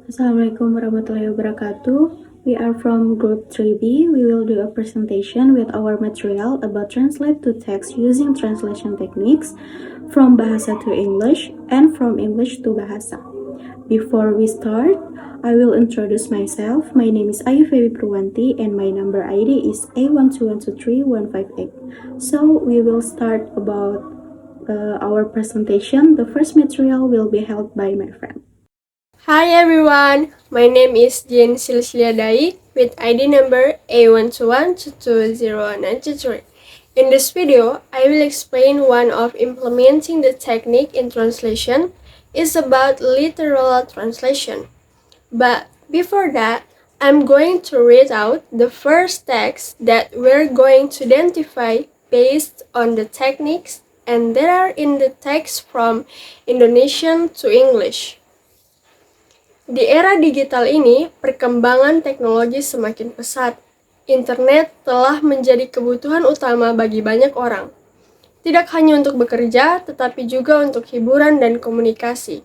Assalamualaikum warahmatullahi wabarakatuh. We are from Group 3B. We will do a presentation with our material about translate to text using translation techniques from Bahasa to English and from English to Bahasa. Before we start, I will introduce myself. My name is Ayu Febi Purwanti and my number ID is A12123-158. So we will start about our presentation. The first material will be held by my friend. Hi everyone, my name is Jane Silsilia Dai with ID number A121220193. In this video, I will explain one of implementing the technique in translation is about literal translation. But before that, I'm going to read out the first text that we're going to identify based on the techniques and that are in the text from Indonesian to English. Di era digital ini, perkembangan teknologi semakin pesat. Internet telah menjadi kebutuhan utama bagi banyak orang. Tidak hanya untuk bekerja, tetapi juga untuk hiburan dan komunikasi.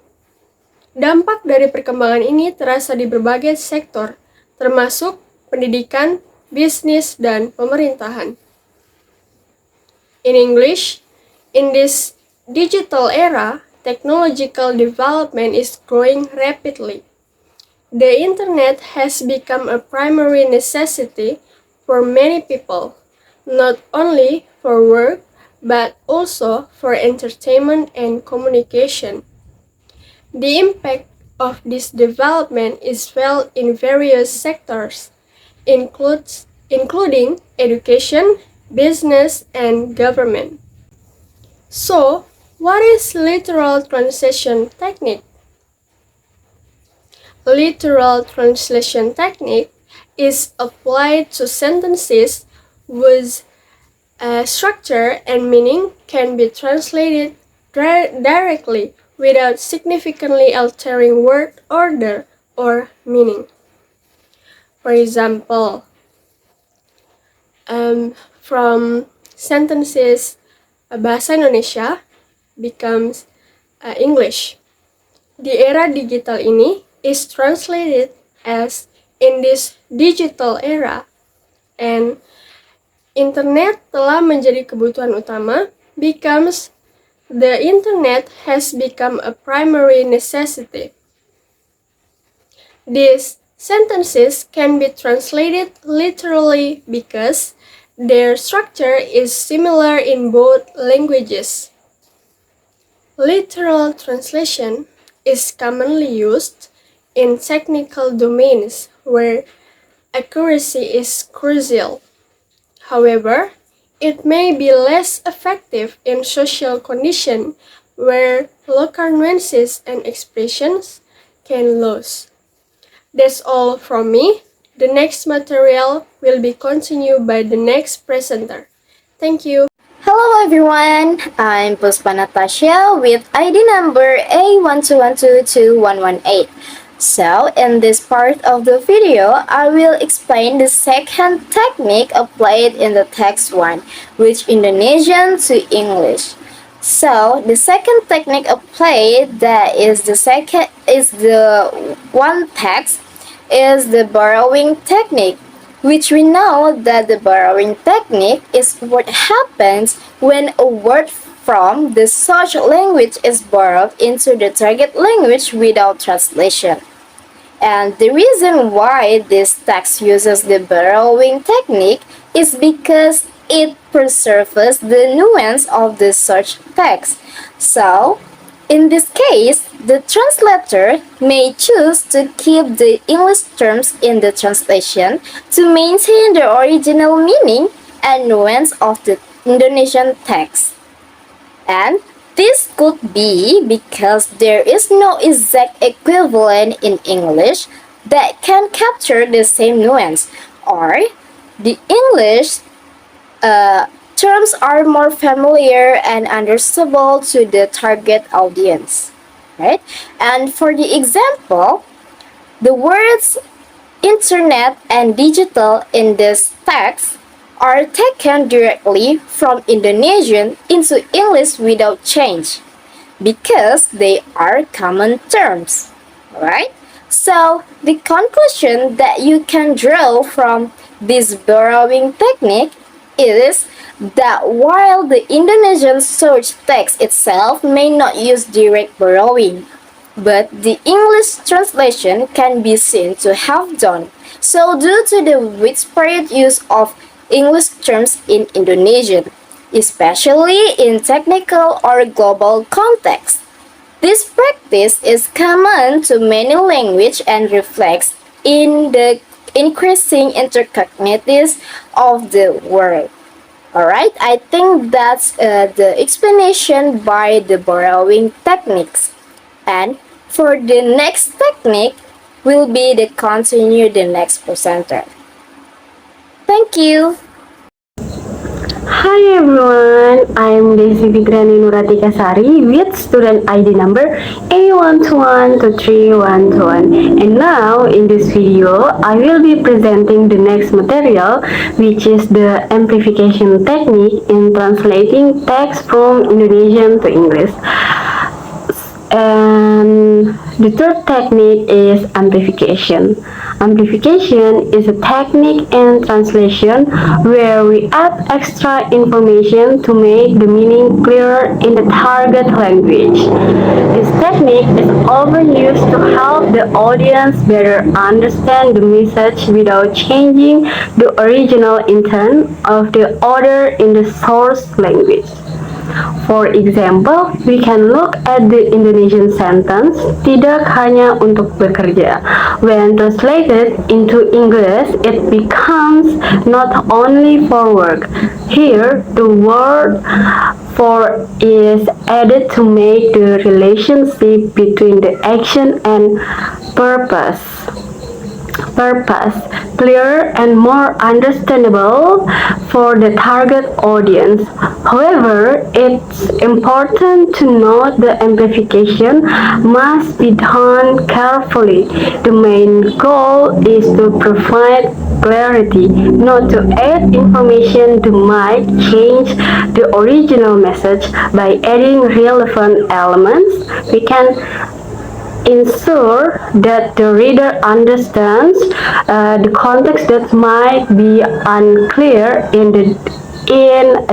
Dampak dari perkembangan ini terasa di berbagai sektor, termasuk pendidikan, bisnis, dan pemerintahan. In English, in this digital era, technological development is growing rapidly. The internet has become a primary necessity for many people, not only for work, but also for entertainment and communication. The impact of this development is felt in various sectors, including education, business, and government. So, what is literal translation technique? Literal translation technique is applied to sentences whose structure and meaning can be translated directly without significantly altering word order or meaning. For example, from sentences Bahasa Indonesia becomes English. Di era digital ini is translated as in this digital era, and internet telah menjadi kebutuhan utama becomes the internet has become a primary necessity. These sentences can be translated literally because their structure is similar in both languages. Literal translation is commonly used in technical domains where accuracy is crucial. However, it may be less effective in social conditions where local nuances and expressions can lose. That's all from me. The next material will be continued by the next presenter. Thank you. Hello everyone, I'm Puspa Natasha with ID number A12122-118. So, in this part of the video, I will explain the second technique applied in the text 1, which Indonesian to English. So, the second technique applied that is the one text is the borrowing technique, which we know that the borrowing technique is what happens when a word from the such language is borrowed into the target language without translation. And the reason why this text uses the borrowing technique is because it preserves the nuance of the search text. So, in this case, the translator may choose to keep the English terms in the translation to maintain the original meaning and nuance of the Indonesian text. And this could be because there is no exact equivalent in English that can capture the same nuance, or the English terms are more familiar and understandable to the target audience, right? And for the example, the words internet and digital in this text are taken directly from Indonesian into English without change because they are common terms, right? So, the conclusion that you can draw from this borrowing technique is that while the Indonesian search text itself may not use direct borrowing, but the English translation can be seen to have done so due to the widespread use of English terms in Indonesian, especially in technical or global contexts. This practice is common to many languages and reflects in the increasing interconnectedness of the world. Alright, I think that's the explanation by the borrowing techniques. And for the next technique will be the continue the next presenter. Thank you. Hi everyone, I'm Desi Fidrani Nuratika Sari with student ID number A1212311. And now in this video, I will be presenting the next material, which is the amplification technique in translating text from Indonesian to English. And the third technique is amplification. Amplification is a technique in translation where we add extra information to make the meaning clearer in the target language. This technique is often used to help the audience better understand the message without changing the original intent of the author in the source language. For example, we can look at the Indonesian sentence, tidak hanya untuk bekerja. When translated into English, it becomes not only for work. Here, the word for is added to make the relationship between the action and purpose clearer and more understandable for the target audience. However, it's important to note the amplification must be done carefully. The main goal is to provide clarity, not to add information that might change the original message. By adding relevant elements, we can ensure that the reader understands the context that might be unclear in a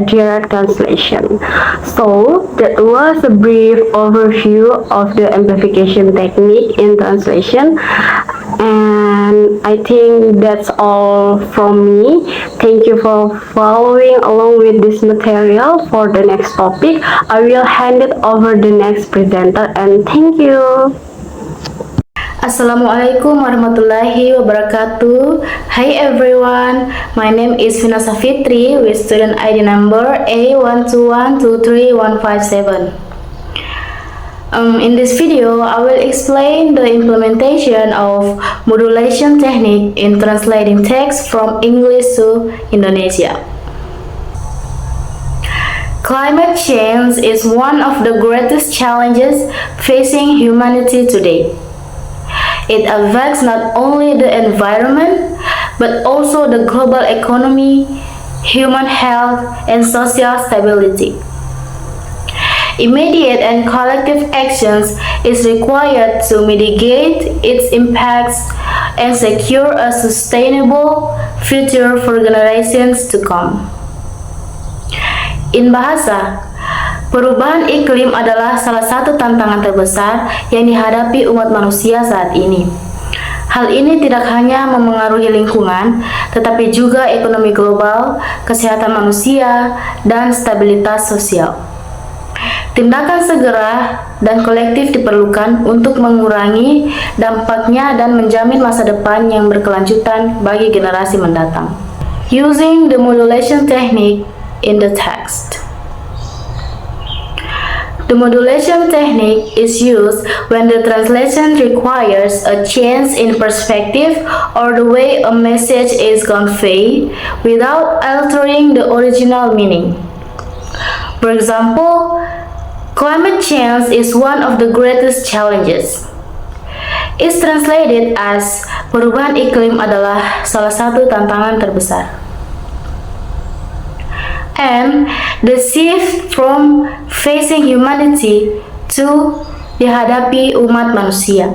direct translation. So that was a brief overview of the amplification technique in translation, and I think that's all from me. Thank you for following along with this material. For the next topic, I will hand it over the next presenter, and thank you. Assalamualaikum warahmatullahi wabarakatuh. Hi everyone, my name is Vinasa Fitri with student ID number A121231157. In this video, I will explain the implementation of modulation technique in translating text from English to Indonesia. Climate change is one of the greatest challenges facing humanity today. It affects not only the environment, but also the global economy, human health, and social stability. Immediate and collective actions is required to mitigate its impacts and secure a sustainable future for generations to come. In bahasa, perubahan iklim adalah salah satu tantangan terbesar yang dihadapi umat manusia saat ini. Hal ini tidak hanya memengaruhi lingkungan, tetapi juga ekonomi global, kesehatan manusia, dan stabilitas sosial. Tindakan segera dan kolektif diperlukan untuk mengurangi dampaknya dan menjamin masa depan yang berkelanjutan bagi generasi mendatang. Using the modulation technique in the text. The modulation technique is used when the translation requires a change in perspective or the way a message is conveyed without altering the original meaning. For example, climate change is one of the greatest challenges. It's translated as perubahan iklim adalah salah satu tantangan terbesar. And the shift from facing humanity to dihadapi umat manusia.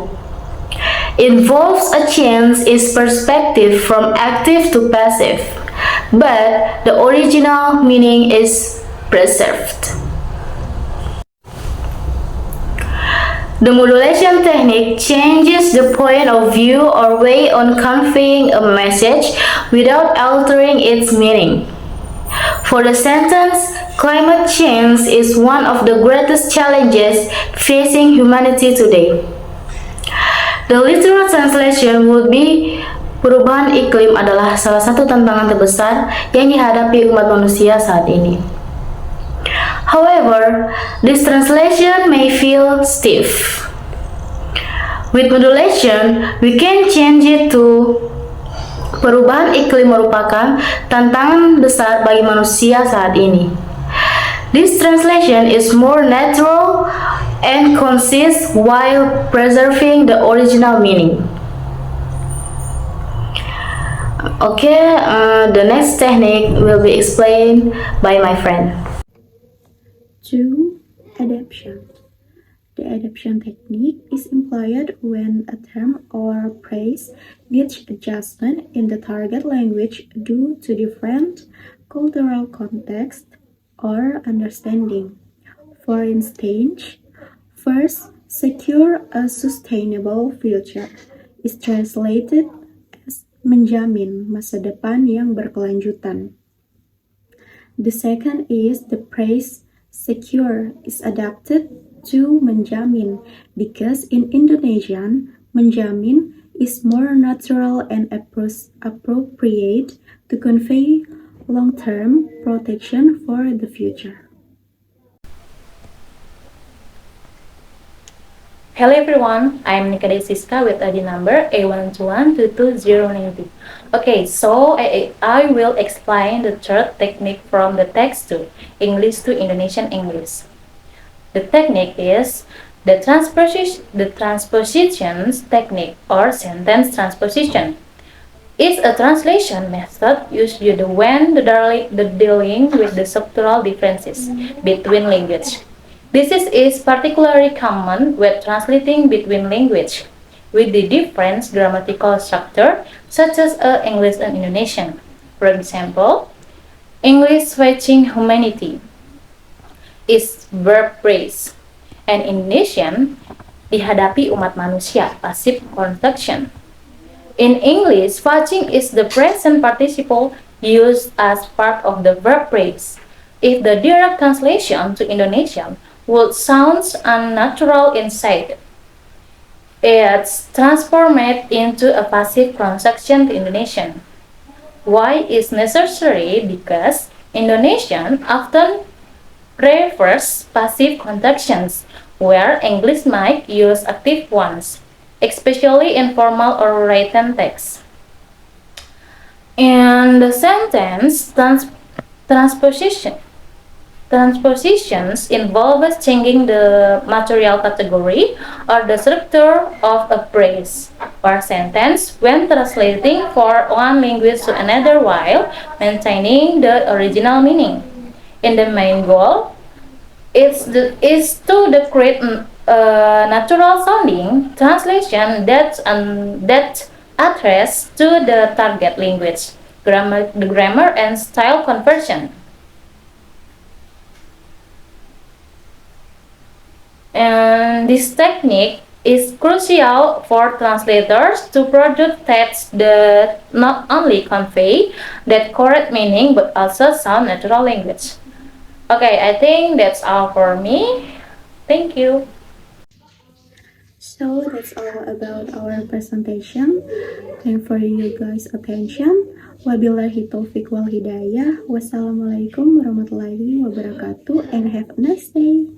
involves a change in perspective from active to passive, but the original meaning is preserved. The modulation technique changes the point of view or way on conveying a message without altering its meaning. For the sentence, climate change is one of the greatest challenges facing humanity today. The literal translation would be perubahan iklim adalah salah satu tantangan terbesar yang dihadapi umat manusia saat ini. However, this translation may feel stiff. With modulation, we can change it to perubahan iklim merupakan tantangan besar bagi manusia saat ini. This translation is more natural and concise while preserving the original meaning. Okay, the next technique will be explained by my friend. 2. Adaptation. The adaptation technique is employed when a term or phrase needs adjustment in the target language due to different cultural context or understanding. For instance, first, secure a sustainable future is translated as menjamin masa depan yang berkelanjutan. The second is the phrase secure is adapted to menjamin because in Indonesian, menjamin is more natural and appropriate to convey long-term protection for the future. Hello everyone, I'm Nikade Siska with ID number A121222090. Okay, so I will explain the third technique from the text to English to Indonesian English. The technique is the transpositions technique or sentence transposition. It's a translation method used when dealing with the structural differences between language. This is particularly common when translating between language with the different grammatical structure, such as English and Indonesian. For example, English switching humanity is verb phrase, and Indonesian dihadapi umat manusia passive construction. In English, watching is the present participle used as part of the verb phrase. If the direct translation to Indonesian would sound unnatural inside, it's transformed into a passive construction to Indonesian. Why is necessary? Because Indonesian often prefers passive constructions, where English might use active ones, especially in formal or written text. And the sentence transpositions involves changing the material category or the structure of a phrase or sentence when translating from one language to another while maintaining the original meaning. And the main goal is to create natural sounding translation that address to the target language, the grammar and style conversion. And this technique is crucial for translators to produce texts that not only convey that correct meaning but also sound natural language. Okay, I think that's all for me. Thank you. So that's all about our presentation. Thank for you guys' attention. Wabillahi taufiq wal hidayah. Wassalamualaikum warahmatullahi wabarakatuh and have a nice day.